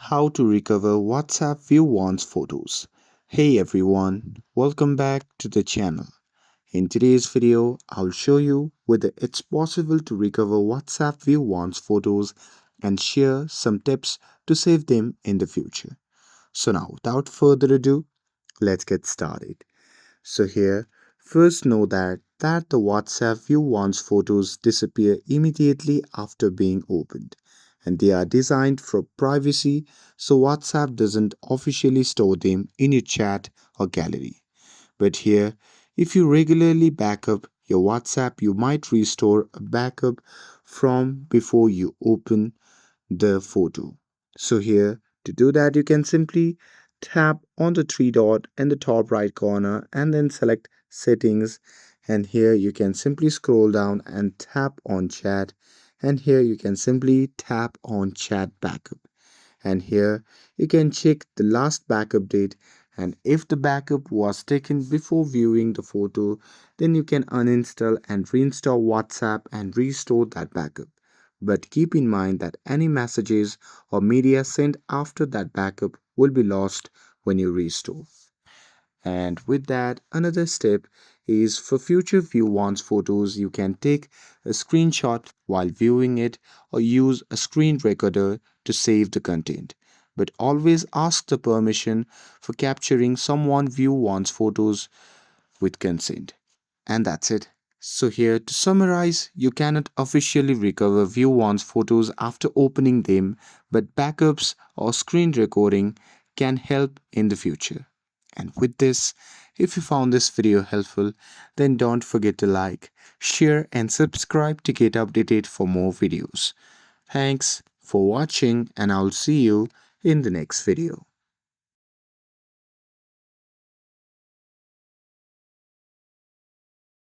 How to recover WhatsApp view once photos. Hey everyone, welcome back to the channel. In today's video, I'll show you whether it's possible to recover WhatsApp view once photos and share some tips to save them in the future. So now, without further ado, let's get started. So here, first know that the WhatsApp view once photos disappear immediately after being opened, and they are designed for privacy, so WhatsApp doesn't officially store them in your chat or gallery. But here, if you regularly backup your WhatsApp, you might restore a backup from before you open the photo. So here, to do that, you can simply tap on the three dot in the top right corner and then select settings, and here you can simply scroll down and tap on chat, and here you can simply tap on chat backup, and here you can check the last backup date, and if the backup was taken before viewing the photo, then you can uninstall and reinstall WhatsApp and restore that backup. But keep in mind that any messages or media sent after that backup will be lost when you restore. And with that, another step is for future view once photos, you can take a screenshot while viewing it or use a screen recorder to save the content. But always ask the permission for capturing someone view once photos with consent. And that's it. So here to summarize, you cannot officially recover view once photos after opening them, but backups or screen recording can help in the future. And with this, if you found this video helpful, then don't forget to like, share and subscribe to get updated for more videos. Thanks for watching and I'll see you in the next video.